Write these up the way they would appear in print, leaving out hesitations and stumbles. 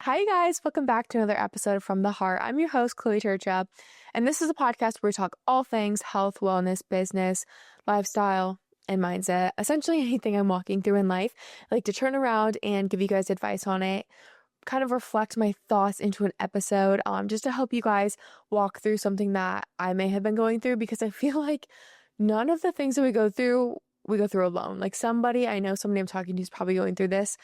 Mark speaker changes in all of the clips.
Speaker 1: Hi, guys. Welcome back to another episode from the Heart. I'm your host, Chloe Trca, and this is a podcast where we talk all things health, wellness, business, lifestyle, and mindset. Essentially, anything I'm walking through in life. I like to turn around and give you guys advice on it, kind of reflect my thoughts into an episode, just to help you guys walk through something that I may have been going through, because I feel like none of the things that we go through alone. Like somebody I'm talking to is probably going through this.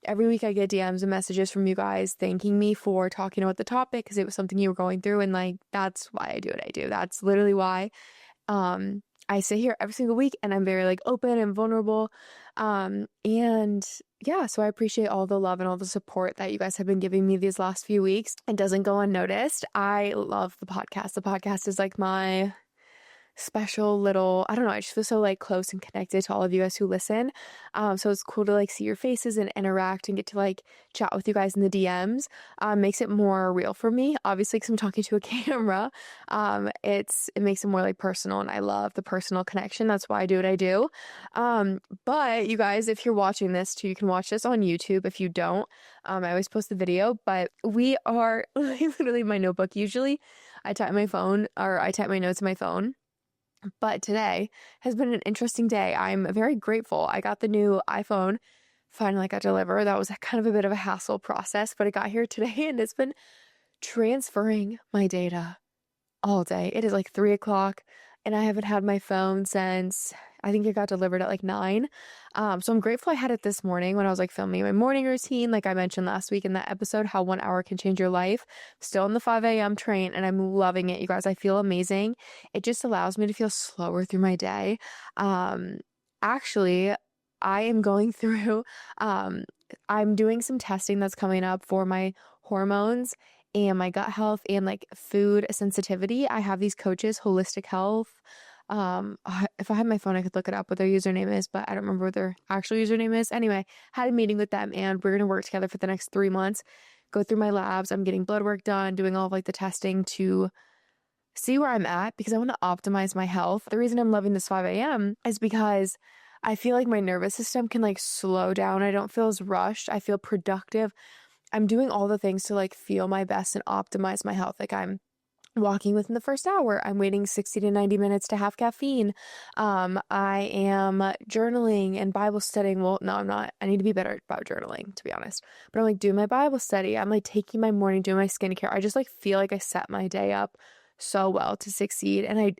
Speaker 1: Every week I get DMs and messages from you guys thanking me for talking about the topic because it was something you were going through, and like that's why I do what I do. That's literally why I sit here every single week and I'm very like open and vulnerable. And yeah, so I appreciate all the love and all the support that you guys have been giving me these last few weeks. It doesn't go unnoticed. I love the podcast. The podcast is like my special little, I don't know, I just feel so like close and connected to all of you guys who listen. So it's cool to like see your faces and interact and get to like chat with you guys in the DMs. Makes it more real for me, obviously, because I'm talking to a camera. It makes it more like personal, and I love the personal connection. That's why I do what I do. But you guys, if you're watching this too, you can watch this on YouTube. If you don't, I always post the video, but we are literally my notebook. Usually I type my phone, or I type my notes in my phone. But today has been an interesting day. I'm very grateful. I got the new iPhone, finally got delivered. That was kind of a bit of a hassle process, but it got here today and it's been transferring my data all day. It is like 3 o'clock and I haven't had my phone since I think it got delivered at like 9. So I'm grateful I had it this morning when I was like filming my morning routine. Like I mentioned last week in that episode, how 1 hour can change your life. Still on the 5 a.m. train and I'm loving it, you guys. I feel amazing. It just allows me to feel slower through my day. Actually, I am going through, I'm doing some testing that's coming up for my hormones and my gut health and like food sensitivity. I have these coaches, Holistic Health. If I had my phone, I could look it up what their username is, but I don't remember what their actual username is. Anyway, had a meeting with them and we're going to work together for the next 3 months, go through my labs. I'm getting blood work done, doing all of like the testing to see where I'm at because I want to optimize my health. The reason I'm loving this 5 a.m. is because I feel like my nervous system can like slow down. I don't feel as rushed. I feel productive. I'm doing all the things to like feel my best and optimize my health. Like I'm walking within the first hour. I'm waiting 60 to 90 minutes to have caffeine. I am journaling and Bible studying. Well, no, I'm not. I need to be better about journaling, to be honest. But I'm like doing my Bible study. I'm like taking my morning, doing my skincare. I just like feel like I set my day up so well to succeed. And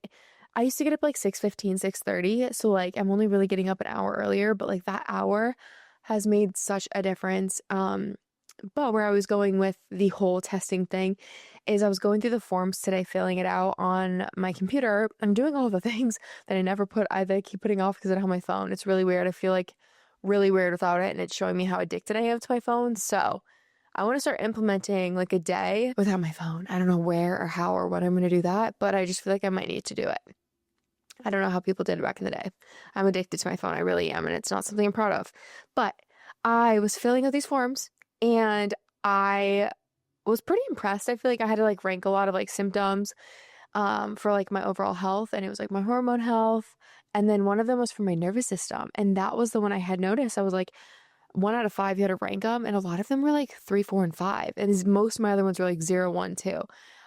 Speaker 1: I used to get up like 6:15, 6:30. So like I'm only really getting up an hour earlier, but like that hour has made such a difference. But where I was going with the whole testing thing is I was going through the forms today, filling it out on my computer. I'm doing all the things that I never put, I keep putting off because I don't have my phone. It's really weird. I feel like really weird without it, and it's showing me how addicted I am to my phone. So I want to start implementing like a day without my phone. I don't know where or how or when I'm going to do that, but I just feel like I might need to do it. I don't know how people did it back in the day. I'm addicted to my phone. I really am, and it's not something I'm proud of. But I was filling out these forms and I was pretty impressed. I feel like I had to like rank a lot of like symptoms for like my overall health, and it was like my hormone health, and then one of them was for my nervous system, and that was the one I had noticed. I was like 1 out of 5, you had to rank them, and a lot of them were like 3, 4, and 5, and most of my other ones were like 0, 1, 2.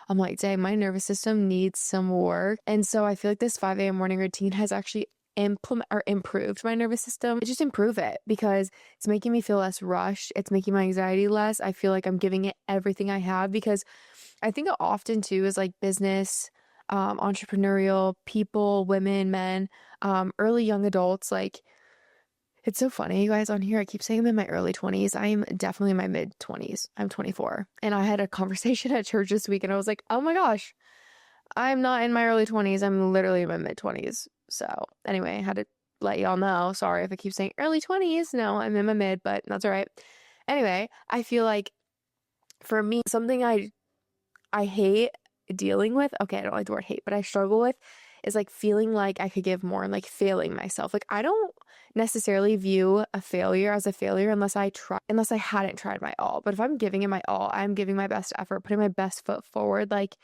Speaker 1: I'm like, dang, my nervous system needs some work. And so I feel like this 5 a.m. morning routine has actually improved my nervous system. Just improve it because it's making me feel less rushed. It's making my anxiety less. I feel like I'm giving it everything I have, because I think often too is like business, entrepreneurial people, women, men, early young adults. Like it's so funny, you guys, on here I keep saying I'm in my early 20s. I'm definitely in my mid 20s. I'm 24, and I had a conversation at church this week and I was like, oh my gosh, I'm not in my early 20s. I'm literally in my mid 20s. So anyway, I had to let y'all know. Sorry if I keep saying early 20s. No, I'm in my mid, but that's all right. Anyway, I feel like for me, something I hate dealing with, okay, I don't like the word hate, but I struggle with is like feeling like I could give more and like failing myself. Like I don't necessarily view a failure as a failure unless I hadn't tried my all. But if I'm giving it my all, I'm giving my best effort, putting my best foot forward. Like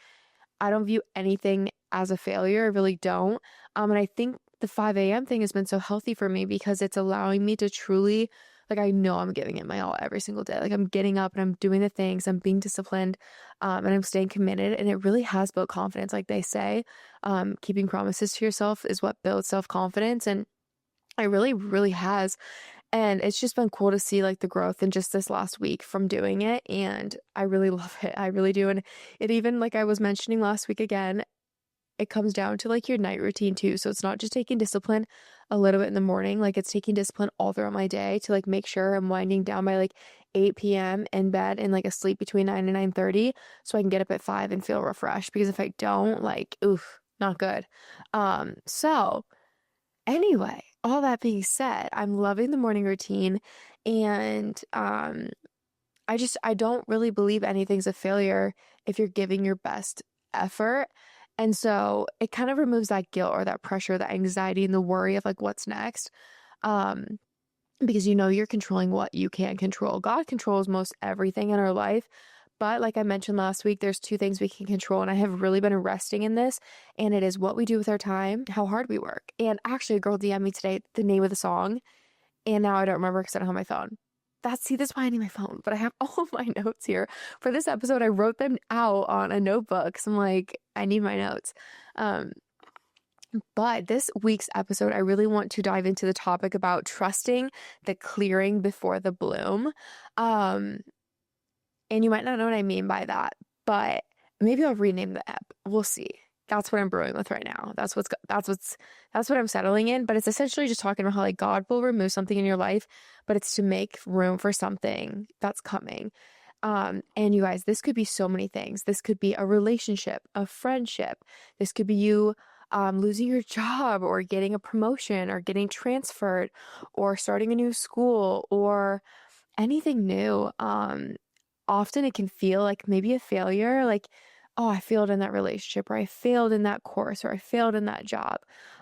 Speaker 1: I don't view anything as a failure. I really don't. And I think the 5 a.m. thing has been so healthy for me because it's allowing me to truly like I know I'm giving it my all every single day. Like I'm getting up and I'm doing the things, I'm being disciplined, and I'm staying committed. And it really has built confidence. Like they say, keeping promises to yourself is what builds self-confidence. And it really, really has. And it's just been cool to see like the growth in just this last week from doing it. And I really love it. I really do. And it even, like I was mentioning last week again, it comes down to like your night routine too. So it's not just taking discipline a little bit in the morning, like it's taking discipline all throughout my day to like make sure I'm winding down by like 8 p.m. in bed and like asleep between 9 and 9:30 so I can get up at 5 and feel refreshed, because if I don't, like, oof, not good. So anyway, all that being said, I'm loving the morning routine, and I don't really believe anything's a failure if you're giving your best effort. And so it kind of removes that guilt or that pressure, that anxiety and the worry of like what's next. Um, because you know you're controlling what you can control. God controls most everything in our life. But like I mentioned last week, there's two things we can control. And I have really been resting in this. And it is what we do with our time, how hard we work. And actually, a girl DM'd me today the name of the song. And now I don't remember because I don't have my phone. That's why I need my phone. But I have all of my notes here. For this episode, I wrote them out on a notebook. So I'm like, I need my notes. Um, but this week's episode, I really want to dive into the topic about trusting the clearing before the bloom. Um, and you might not know what I mean by that, but maybe I'll rename the app. We'll see. That's what I'm brewing with right now. That's what I'm settling in. But it's essentially just talking about how like God will remove something in your life, but it's to make room for something that's coming. And you guys, this could be so many things. This could be a relationship, a friendship. This could be you losing your job or getting a promotion or getting transferred or starting a new school or anything new. Often it can feel like maybe a failure, like, oh, I failed in that relationship, or I failed in that course, or I failed in that job.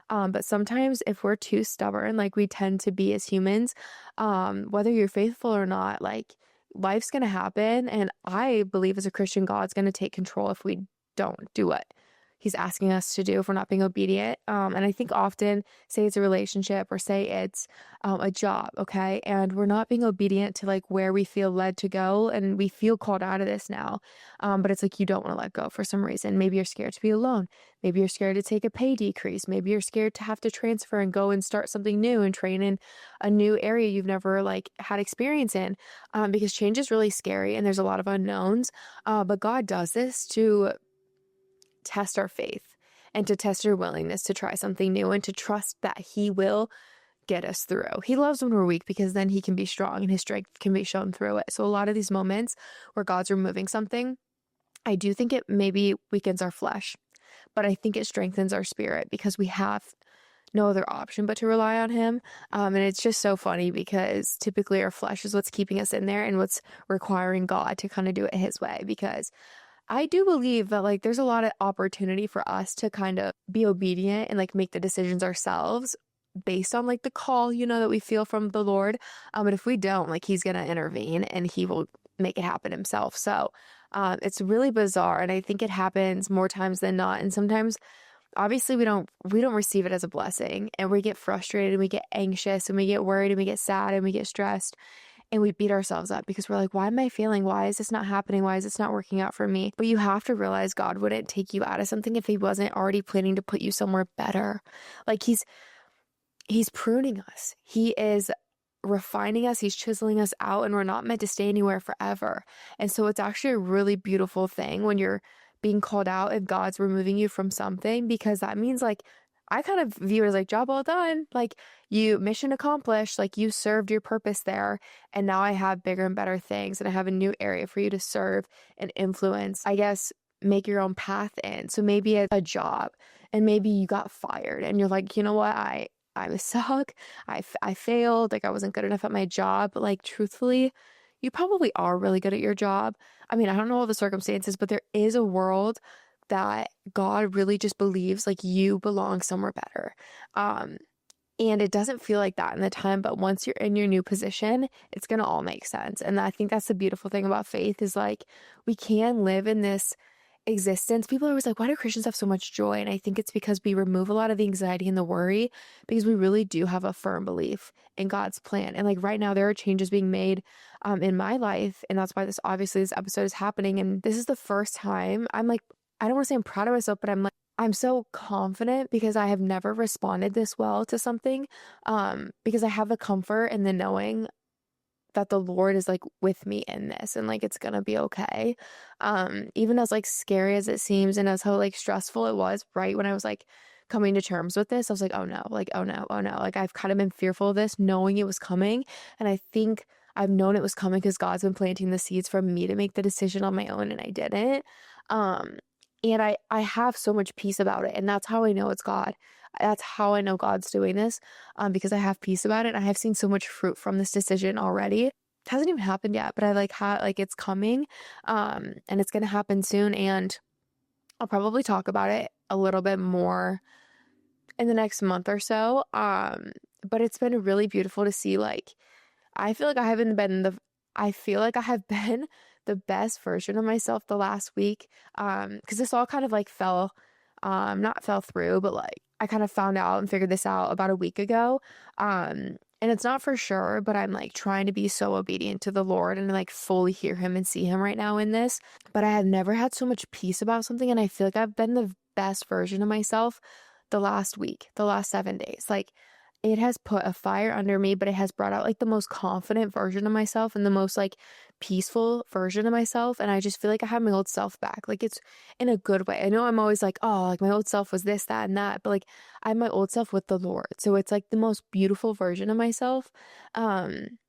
Speaker 1: But sometimes if we're too stubborn, like we tend to be as humans, whether you're faithful or not, like life's going to happen. And I believe as a Christian, God's going to take control if we don't do what he's asking us to do, if we're not being obedient. And I think often, say it's a relationship or say it's a job, okay? And we're not being obedient to like where we feel led to go, and we feel called out of this now. But it's like you don't want to let go for some reason. Maybe you're scared to be alone. Maybe you're scared to take a pay decrease. Maybe you're scared to have to transfer and go and start something new and train in a new area you've never like had experience in, because change is really scary and there's a lot of unknowns. But God does this to test our faith and to test our willingness to try something new and to trust that he will get us through. He loves when we're weak because then he can be strong and his strength can be shown through it. So a lot of these moments where God's removing something, I do think it maybe weakens our flesh, but I think it strengthens our spirit because we have no other option but to rely on him. And it's just so funny because typically our flesh is what's keeping us in there and what's requiring God to kind of do it his way, because I do believe that like there's a lot of opportunity for us to kind of be obedient and like make the decisions ourselves based on like the call, that we feel from the Lord. But if we don't, like he's going to intervene and he will make it happen himself. So it's really bizarre. And I think it happens more times than not. And sometimes obviously we don't receive it as a blessing, and we get frustrated and we get anxious and we get worried and we get sad and we get stressed. And we beat ourselves up because we're like, why am I failing? Why is this not happening? Why is this not working out for me? But you have to realize God wouldn't take you out of something if he wasn't already planning to put you somewhere better. Like he's pruning us. He is refining us. He's chiseling us out, and we're not meant to stay anywhere forever. And so it's actually a really beautiful thing when you're being called out if God's removing you from something, because that means like, I kind of view it as like job well done. Like you mission accomplished, like you served your purpose there. And now I have bigger and better things, and I have a new area for you to serve and influence, I guess, make your own path in. So maybe it's a job, and maybe you got fired and you're like, you know what? I suck. I failed. Like I wasn't good enough at my job. But like truthfully, you probably are really good at your job. I mean, I don't know all the circumstances, but there is a world that God really just believes like you belong somewhere better. And it doesn't feel like that in the time, but once you're in your new position, it's going to all make sense. And I think that's the beautiful thing about faith is like we can live in this existence. People are always like, why do Christians have so much joy? And I think it's because we remove a lot of the anxiety and the worry because we really do have a firm belief in God's plan. And like right now, there are changes being made in my life. And that's why this episode is happening. And this is the first time I'm like, I don't want to say I'm proud of myself, but I'm like, I'm so confident because I have never responded this well to something. Because I have the comfort and the knowing that the Lord is like with me in this and like it's gonna be okay. Even as like scary as it seems and as how like stressful it was right when I was like coming to terms with this, I was like, oh no, like oh no, oh no. Like I've kind of been fearful of this, knowing it was coming. And I think I've known it was coming because God's been planting the seeds for me to make the decision on my own and I didn't. Um and I have so much peace about it. And that's how I know it's God. That's how I know God's doing this, because I have peace about it. I have seen so much fruit from this decision already. It hasn't even happened yet, but I like it's coming, and it's gonna happen soon. And I'll probably talk about it a little bit more in the next month or so. But it's been really beautiful to see. Like I feel like I haven't been the. I feel like I have been the best version of myself the last week. Because this all kind of like not fell through, but like I kind of found out and figured this out about a week ago. And it's not for sure, but I'm like trying to be so obedient to the Lord and like fully hear him and see him right now in this. But I have never had so much peace about something. And I feel like I've been the best version of myself the last week, the last 7 days. Like it has put a fire under me, but it has brought out like the most confident version of myself and the most like peaceful version of myself. And I just feel like I have my old self back. Like it's in a good way. I know I'm always like, oh, like my old self was this, that, and that, but like I have my old self with the Lord. So it's like the most beautiful version of myself. Um,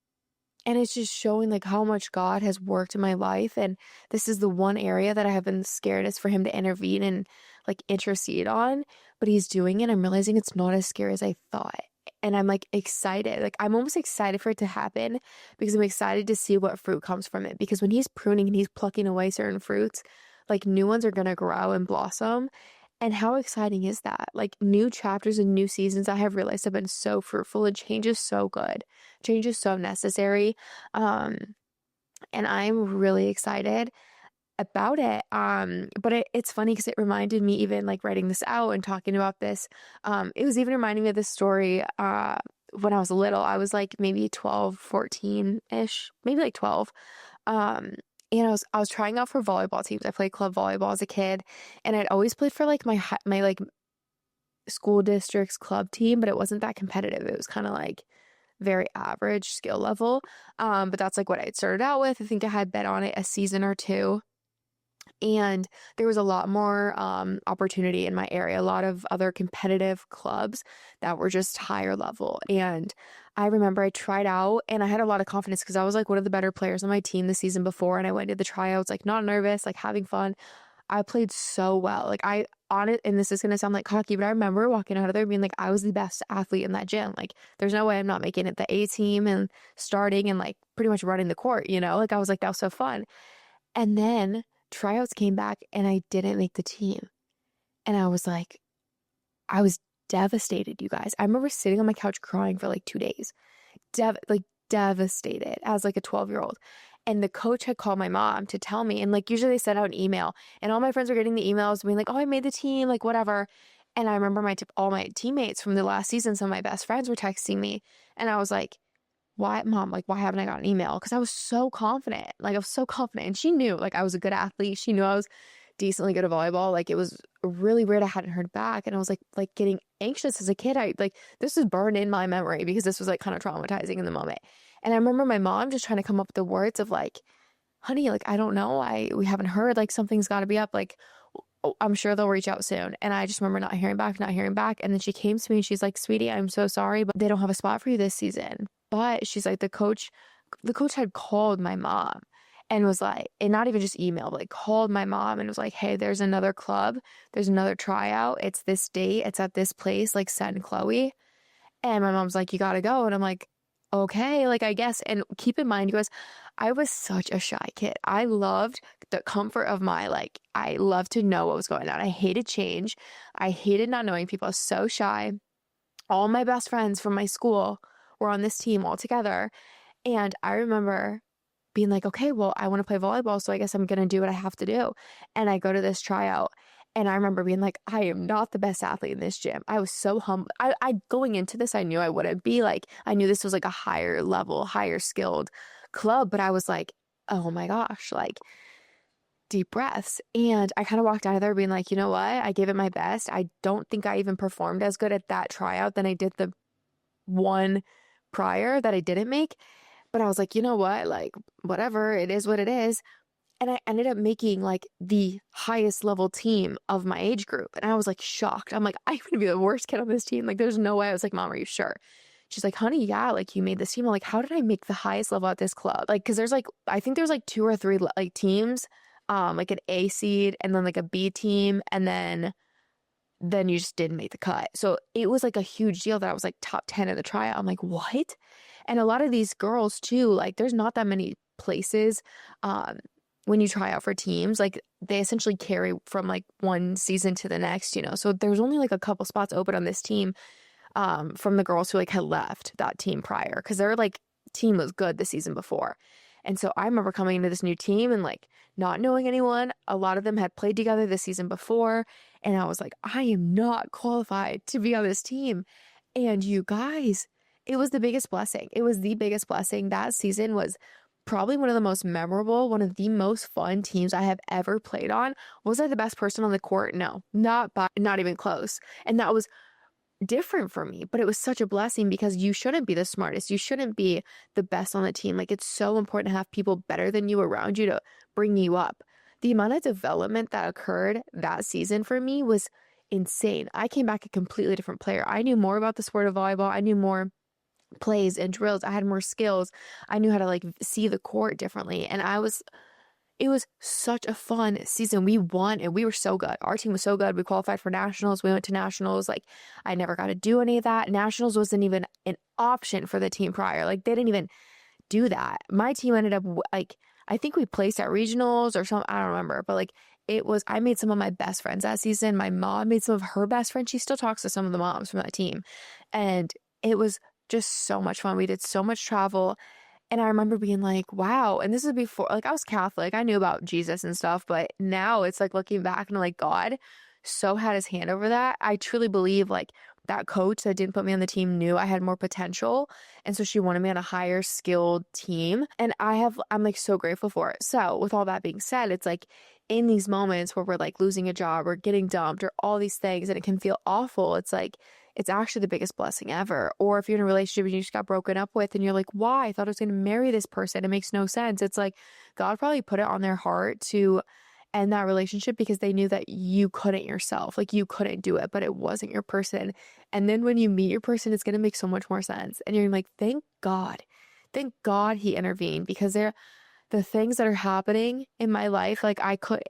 Speaker 1: and it's just showing like how much God has worked in my life. And this is the one area that I have been scared is for him to intervene and like intercede on, but he's doing it. I'm realizing it's not as scary as I thought. And I'm like excited. Like I'm almost excited for it to happen because I'm excited to see what fruit comes from it. Because when he's pruning and he's plucking away certain fruits, like new ones are going to grow and blossom. And how exciting is that? Like new chapters and new seasons I have realized have been so fruitful and change is so good. Change is so necessary. Um, and I'm really excited about it. But it's funny because it reminded me even like writing this out and talking about this. It was even reminding me of this story when I was little. I was like maybe 12, 14-ish, maybe like 12. Um, and I was trying out for volleyball teams. I played club volleyball as a kid, and I'd always played for like my like school district's club team, but it wasn't that competitive. It was kind of like very average skill level. But that's like what I had started out with. I think I had bet on it a season or two. And there was a lot more opportunity in my area, a lot of other competitive clubs that were just higher level. And I remember I tried out and I had a lot of confidence because I was like one of the better players on my team the season before. And I went to the tryouts, like not nervous, like having fun. I played so well. Like I on it, and this is gonna sound like cocky, but I remember walking out of there being like, I was the best athlete in that gym. Like there's no way I'm not making it the A team and starting and like pretty much running the court, you know? Like I was like, that was so fun. And then tryouts came back and I didn't make the team. And I was like, I was devastated, you guys. I remember sitting on my couch crying for like 2 days, like devastated as like a 12-year-old. And the coach had called my mom to tell me. And like usually they send out an email, and all my friends were getting the emails being like, oh, I made the team, like whatever. And I remember all my teammates from the last season, some of my best friends were texting me. And I was like, why, mom, like, why haven't I got an email? Because I was so confident. Like, I was so confident. And she knew, like, I was a good athlete. She knew I was decently good at volleyball. Like, it was really weird I hadn't heard back. And I was like getting anxious as a kid. This is burned in my memory because this was like kind of traumatizing in the moment. And I remember my mom just trying to come up with the words of like, honey, like, I don't know. We haven't heard, like, something's got to be up. Like, I'm sure they'll reach out soon. And I just remember not hearing back. And then she came to me and she's like, sweetie, I'm so sorry, but they don't have a spot for you this season. But she's like, the coach had called my mom and was like, and not even just email, but like called my mom and was like, hey, there's another club. There's another tryout. It's this date. It's at this place. Like, send Chloe. And my mom's like, you got to go. And I'm like, okay, like, I guess. And keep in mind, you guys, I was such a shy kid. I loved the comfort of I loved to know what was going on. I hated change. I hated not knowing people. I was so shy. All my best friends from my school were on this team all together. And I remember being like, okay, well, I want to play volleyball, so I guess I'm going to do what I have to do. And I go to this tryout. And I remember being like, I am not the best athlete in this gym. I was so humble. I going into this, I knew I wouldn't be like, I knew this was like a higher level, higher skilled club, but I was like, oh my gosh, like deep breaths. And I kind of walked out of there being like, you know what? I gave it my best. I don't think I even performed as good at that tryout than I did the one prior that I didn't make. But I was like, you know what? Like, whatever, it is what it is. And I ended up making like the highest level team of my age group. And I was like shocked. I'm like, I'm gonna be the worst kid on this team. Like, there's no way. I was like, Mom, are you sure? She's like, honey, yeah, like you made this team. I'm like, how did I make the highest level at this club? Like, cause there's like, I think there's like two or three like teams, like an A seed and then like a B team. And then you just didn't make the cut. So it was like a huge deal that I was like top 10 in the tryout. I'm like, what? And a lot of these girls too, like there's not that many places when you try out for teams. Like they essentially carry from like one season to the next, you know. So there's only like a couple spots open on this team from the girls who like had left that team prior because their like team was good the season before. And so I remember coming into this new team and like not knowing anyone. A lot of them had played together the season before. And I was like, I am not qualified to be on this team. And you guys, it was the biggest blessing. It was the biggest blessing. That season was probably one of the most memorable, one of the most fun teams I have ever played on. Was I the best person on the court? No, not even close. And that was different for me, but it was such a blessing because you shouldn't be the smartest. You shouldn't be the best on the team. Like it's so important to have people better than you around you to bring you up. The amount of development that occurred that season for me was insane. I came back a completely different player. I knew more about the sport of volleyball. I knew more plays and drills. I had more skills. I knew how to like see the court differently. And it was such a fun season. We won and we were so good. Our team was so good. We qualified for nationals. We went to nationals. Like I never got to do any of that. Nationals wasn't even an option for the team prior. Like they didn't even do that. My team ended up like, I think we placed at regionals or something. I don't remember, but like I made some of my best friends that season. My mom made some of her best friends. She still talks to some of the moms from that team. And it was just so much fun. We did so much travel. And I remember being like, wow. And this is before, like, I was Catholic. I knew about Jesus and stuff. But now it's like looking back and I'm like, God so had his hand over that. I truly believe like that coach that didn't put me on the team knew I had more potential. And so she wanted me on a higher skilled team. And I'm like so grateful for it. So with all that being said, it's like in these moments where we're like losing a job or getting dumped or all these things and it can feel awful. It's like, it's actually the biggest blessing ever. Or if you're in a relationship and you just got broken up with and you're like, why? I thought I was going to marry this person. It makes no sense. It's like God probably put it on their heart to end that relationship because they knew that you couldn't yourself. Like you couldn't do it, but it wasn't your person. And then when you meet your person, it's going to make so much more sense. And you're like, thank God. Thank God he intervened because the things that are happening in my life, like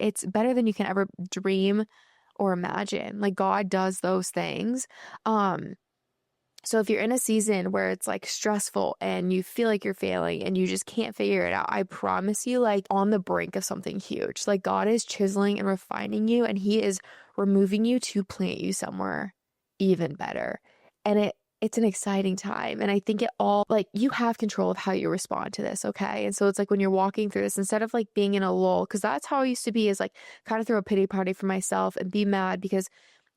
Speaker 1: it's better than you can ever dream or imagine. Like God does those things. So if you're in a season where it's like stressful and you feel like you're failing and you just can't figure it out, I promise you, like on the brink of something huge. Like God is chiseling and refining you and he is removing you to plant you somewhere even better. And it's an exciting time. And I think it all like you have control of how you respond to this. Okay. And so it's like when you're walking through this, instead of like being in a lull, because that's how I used to be is like kind of throw a pity party for myself and be mad because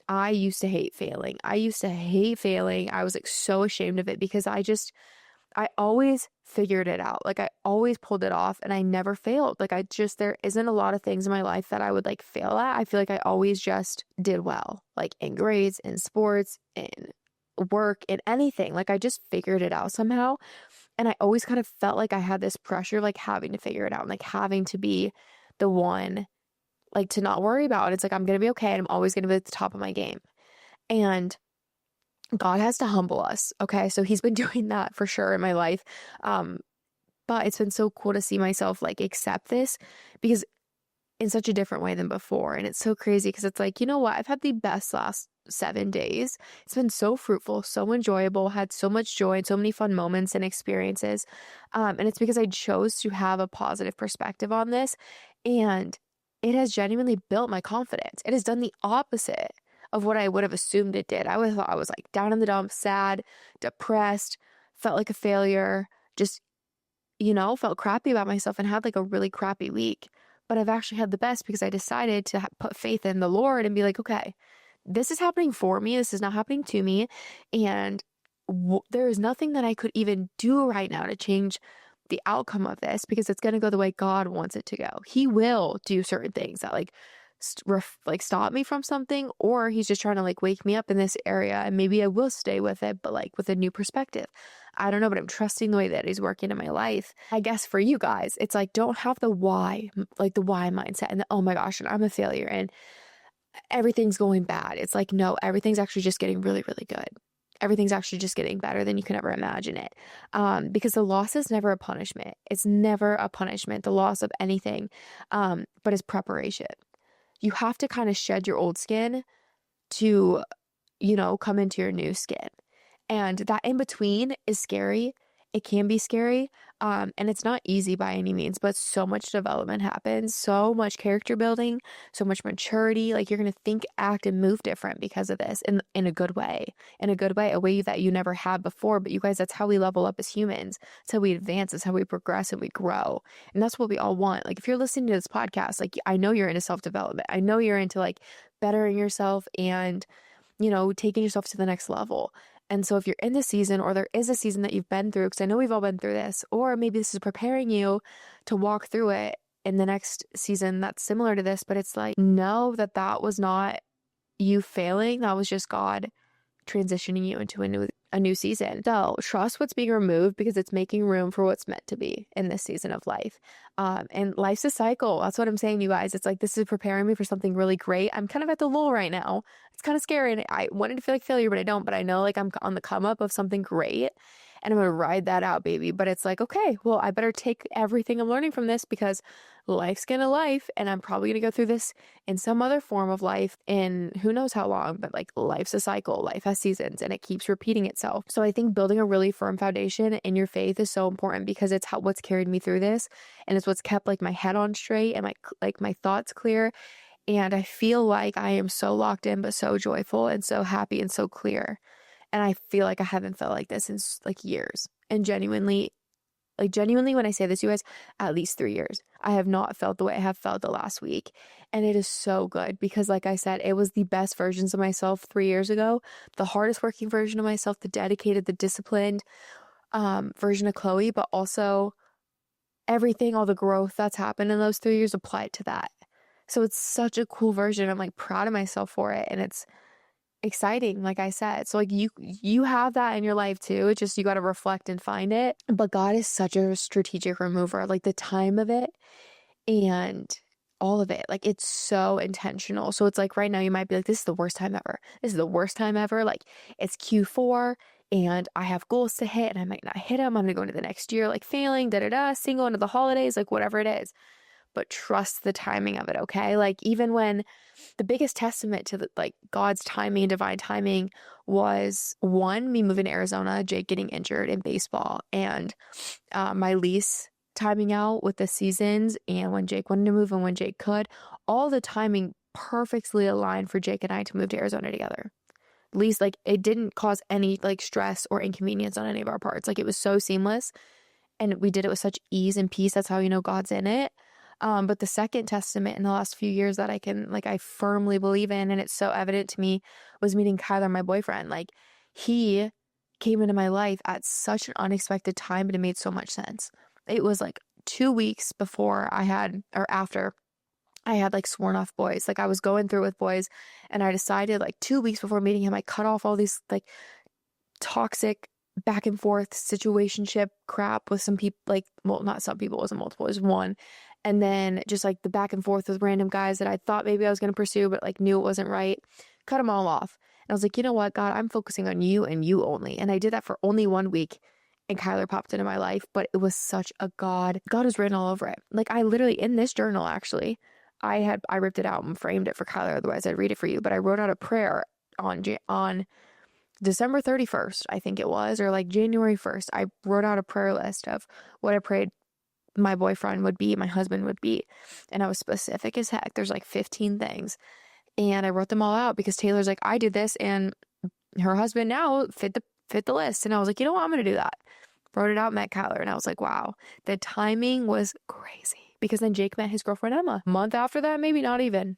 Speaker 1: I used to hate failing. I used to hate failing. I was like so ashamed of it because I always figured it out. Like I always pulled it off and I never failed. Like there isn't a lot of things in my life that I would like fail at. I feel like I always just did well, like in grades, in sports, in work, in anything. Like I just figured it out somehow. And I always kind of felt like I had this pressure, like having to figure it out, and like having to be the one like to not worry about it. It's like, I'm going to be okay. And I'm always going to be at the top of my game. And God has to humble us. Okay. So he's been doing that for sure in my life. But it's been so cool to see myself like accept this because in such a different way than before. And it's so crazy because it's like, you know what? I've had the best last 7 days. It's been so fruitful, so enjoyable, had so much joy and so many fun moments and experiences. And it's because I chose to have a positive perspective on this. And it has genuinely built my confidence. It has done the opposite of what I would have assumed it did. I would have thought I was like down in the dumps, sad, depressed, felt like a failure, just felt crappy about myself and had like a really crappy week. But I've actually had the best because I decided to put faith in the Lord and be like, okay, this is happening for me. This is not happening to me. And there is nothing that I could even do right now to change the outcome of this because it's going to go the way God wants it to go. He will do certain things that like stop me from something, or he's just trying to like wake me up in this area and maybe I will stay with it, but like with a new perspective. I don't know, but I'm trusting the way that he's working in my life. I guess for you guys, it's like, don't have the why, like the why mindset and oh my gosh, and I'm a failure and everything's going bad. It's like, no, everything's actually just getting really, really good. Everything's actually just getting better than you can ever imagine it. Because the loss is never a punishment. It's never a punishment, the loss of anything, but it's preparation. You have to kind of shed your old skin to, come into your new skin. And that in between is scary. It can be scary. And it's not easy by any means, but so much development happens, so much character building, so much maturity. Like you're going to think, act, and move different because of this in a good way, a way that you never had before. But you guys, that's how we level up as humans. It's how we advance. It's how we progress and we grow. And that's what we all want. Like if you're listening to this podcast, like I know you're into self-development. I know you're into like bettering yourself and, taking yourself to the next level. And so if you're in this season or there is a season that you've been through, because I know we've all been through this, or maybe this is preparing you to walk through it in the next season that's similar to this, but it's like, know that that was not you failing. That was just God transitioning you into a new season. So trust what's being removed because it's making room for what's meant to be in this season of life. And life's a cycle. That's what I'm saying, you guys. It's like, this is preparing me for something really great. I'm kind of at the lull right now. It's kind of scary. And I wanted to feel like failure, but I don't. But I know like I'm on the come up of something great and I'm going to ride that out, baby. But it's like, okay, well, I better take everything I'm learning from this because life's gonna life. And I'm probably going to go through this in some other form of life in who knows how long, but like life's a cycle. Life has seasons and it keeps repeating itself. So I think building a really firm foundation in your faith is so important because it's what's carried me through this. And it's what's kept like my head on straight and my thoughts clear. And I feel like I am so locked in, but so joyful and so happy and so clear. And I feel like I haven't felt like this in like years. And genuinely, when I say this, you guys, at least 3 years, I have not felt the way I have felt the last week. And it is so good because like I said, it was the best versions of myself 3 years ago, the hardest working version of myself, the dedicated, the disciplined version of Chloe, but also everything, all the growth that's happened in those 3 years applied to that. So it's such a cool version. I'm like proud of myself for it. And it's exciting, like I said. So like you have that in your life too. It's just you got to reflect and find it. But God is such a strategic remover. Like the time of it and all of it, like it's so intentional. So it's like right now you might be like, this is the worst time ever. This is the worst time ever. Like it's Q4 and I have goals to hit and I might not hit them. I'm gonna go into the next year like failing, single into the holidays, like whatever it is. But trust the timing of it, okay? Like even when the biggest testament to like God's timing and divine timing was one, me moving to Arizona, Jake getting injured in baseball, and my lease timing out with the seasons, and when Jake wanted to move and when Jake could, all the timing perfectly aligned for Jake and I to move to Arizona together. At least like it didn't cause any like stress or inconvenience on any of our parts. Like it was so seamless and we did it with such ease and peace. That's how you know God's in it. But the second testament in the last few years that I firmly believe in, and it's so evident to me, was meeting Kyler, my boyfriend. Like he came into my life at such an unexpected time, but it made so much sense. It was like 2 weeks before after I had like sworn off boys. Like I was going through with boys and I decided like 2 weeks before meeting him, I cut off all these like toxic back and forth situationship crap with some people, like, well, not some people, it wasn't multiple, it was one. And then just like the back and forth with random guys that I thought maybe I was going to pursue, but like knew it wasn't right. Cut them all off. And I was like, you know what, God, I'm focusing on you and you only. And I did that for only 1 week. And Kyler popped into my life, but it was such a God was written all over it. Like I literally, in this journal, actually, I ripped it out and framed it for Kyler. Otherwise I'd read it for you. But I wrote out a prayer on December 31st, I think it was, or like January 1st. I wrote out a prayer list of what I prayed my boyfriend would be, my husband would be. And I was specific as heck. There's like 15 things. And I wrote them all out because Taylor's like, I did this and her husband now fit the list. And I was like, you know what? I'm going to do that. wrote it out, met Kyler, and I was like, wow, the timing was crazy. Because then Jake met his girlfriend Emma. A month after that, maybe not even.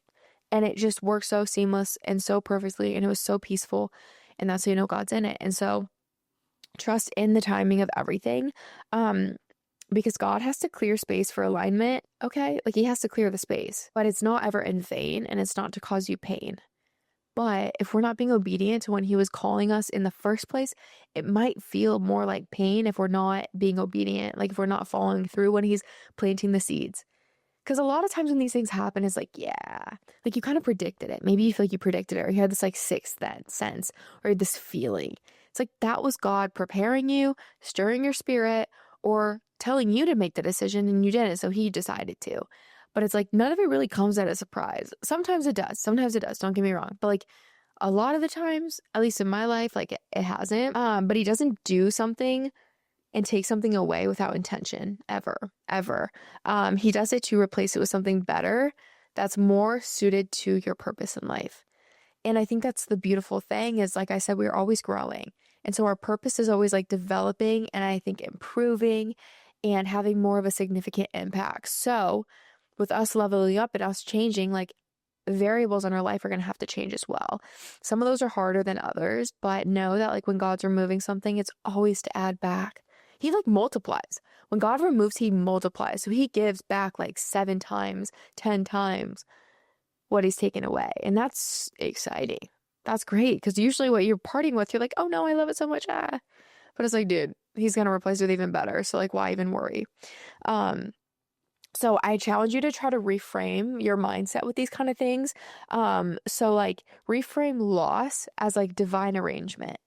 Speaker 1: And it just worked so seamless and so perfectly, and it was so peaceful. And that's how you know God's in it. And so trust in the timing of everything. Because God has to clear space for alignment, okay? Like he has to clear the space, but it's not ever in vain and it's not to cause you pain. But if we're not being obedient to when he was calling us in the first place, it might feel more like pain if we're not being obedient, like if we're not following through when he's planting the seeds. Because a lot of times when these things happen, it's like, yeah, like you kind of predicted it. Maybe you feel like you predicted it, or you had this like sixth sense, or this feeling. It's like that was God preparing you, stirring your spirit, or telling you to make the decision and you didn't, so he decided to. But it's like none of it really comes at a surprise. Sometimes it does. Sometimes it does. Don't get me wrong. But like a lot of the times, at least in my life, like it hasn't. But he doesn't do something and take something away without intention, ever. He does it to replace it with something better that's more suited to your purpose in life. And I think that's the beautiful thing is, like I said, we're always growing. And so our purpose is always like developing and I think improving and having more of a significant impact. So with us leveling up and us changing, like variables in our life are going to have to change as well. Some of those are harder than others, but know that like when God's removing something, it's always to add back. He like multiplies. When God removes, he multiplies. So he gives back like 7 times, 10 times what he's taken away. And that's exciting. That's great. Because usually what you're partying with, you're like, oh no, I love it so much. Ah. But it's like, dude, he's going to replace it with even better. So like, why even worry? So I challenge you to try to reframe your mindset with these kind of things. So like reframe loss as like divine arrangement.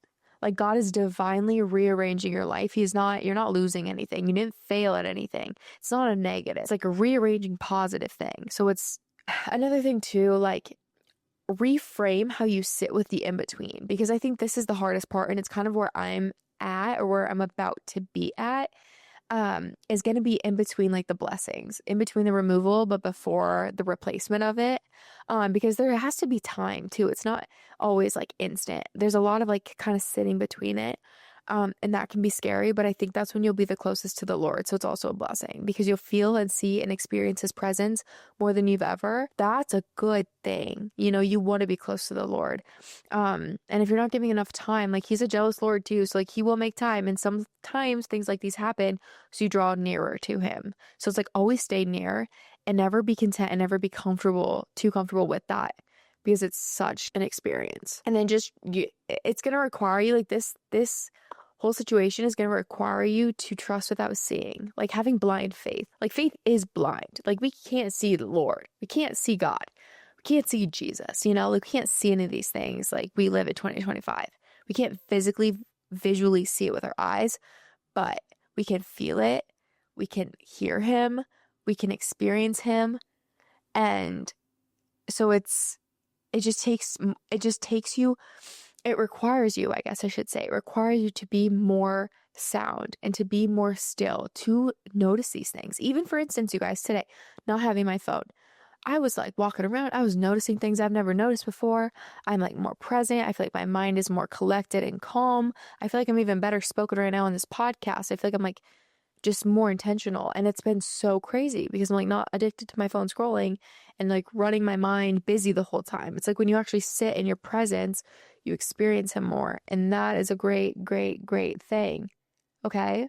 Speaker 1: Like God is divinely rearranging your life. You're not losing anything. You didn't fail at anything. It's not a negative. It's like a rearranging positive thing. So it's another thing too, like reframe how you sit with the in-between, because I think this is the hardest part. And it's kind of where I'm at or where I'm about to be at. Is going to be in between like the blessings, in between the removal, but before the replacement of it. Because there has to be time too. It's not always like instant. There's a lot of like kind of sitting between it. And that can be scary, but I think that's when you'll be the closest to the Lord. So it's also a blessing because you'll feel and see and experience his presence more than you've ever. That's a good thing. You know, you want to be close to the Lord. And if you're not giving enough time, like he's a jealous Lord too. So like he will make time. And sometimes things like these happen. So you draw nearer to him. So it's like always stay near and never be content and never be too comfortable with that, because it's such an experience. And then it's going to require you like this whole situation is going to require you to trust without seeing, like having blind faith. Like faith is blind. Like we can't see the Lord. We can't see God. We can't see Jesus, you know, like we can't see any of these things. Like we live in 2025. We can't visually see it with our eyes, but we can feel it. We can hear him. We can experience him. And so it requires you, I guess I should say, it requires you to be more sound and to be more still, to notice these things. Even for instance, you guys, today, not having my phone, I was like walking around, I was noticing things I've never noticed before. I'm like more present. I feel like my mind is more collected and calm. I feel like I'm even better spoken right now on this podcast. I feel like I'm like just more intentional. And it's been so crazy because I'm like not addicted to my phone scrolling and like running my mind busy the whole time. It's like when you actually sit in your presence, you experience him more. And that is a great, great, great thing. Okay.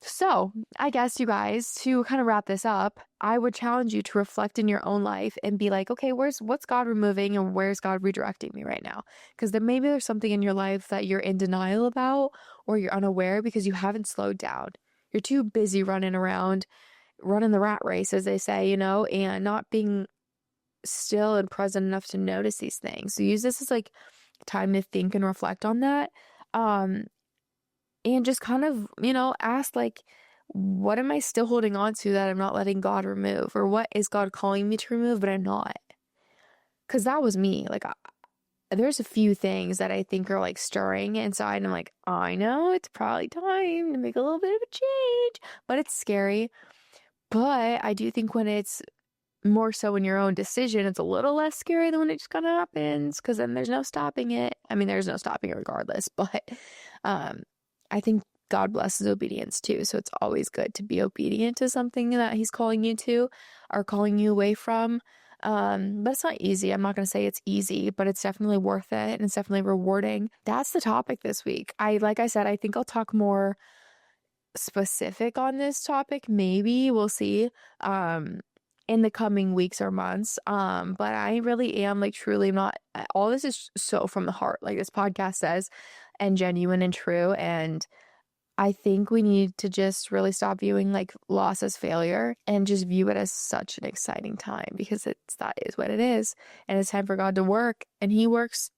Speaker 1: So I guess you guys, to kind of wrap this up, I would challenge you to reflect in your own life and be like, okay, what's God removing and where's God redirecting me right now? Because then maybe there's something in your life that you're in denial about or you're unaware because you haven't slowed down. You're too busy running around, running the rat race, as they say, you know, and not being still and present enough to notice these things. So use this as like time to think and reflect on that. And just kind of, you know, ask like, what am I still holding on to that I'm not letting God remove? Or what is God calling me to remove, but I'm not? Because that was me. Like, there's a few things that I think are like stirring inside. And I'm like, I know it's probably time to make a little bit of a change, but it's scary. But I do think when it's more so in your own decision, it's a little less scary than when it just kind of happens, because then there's no stopping it. I mean, there's no stopping it regardless, but I think God blesses obedience too. So it's always good to be obedient to something that he's calling you to or calling you away from. But it's not easy. I'm not going to say it's easy, but it's definitely worth it and it's definitely rewarding. That's the topic this week. Like I said, I think I'll talk more specific on this topic. Maybe we'll see, in the coming weeks or months. But I really am like truly not, all this is so from the heart, like this podcast says, and genuine and true. And I think we need to just really stop viewing like loss as failure and just view it as such an exciting time because that is what it is. And it's time for God to work, and he works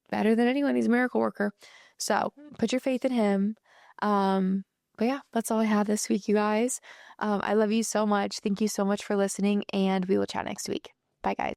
Speaker 1: better than anyone. He's a miracle worker. So put your faith in him. But yeah, that's all I have this week, you guys. I love you so much. Thank you so much for listening, and we will chat next week. Bye, guys.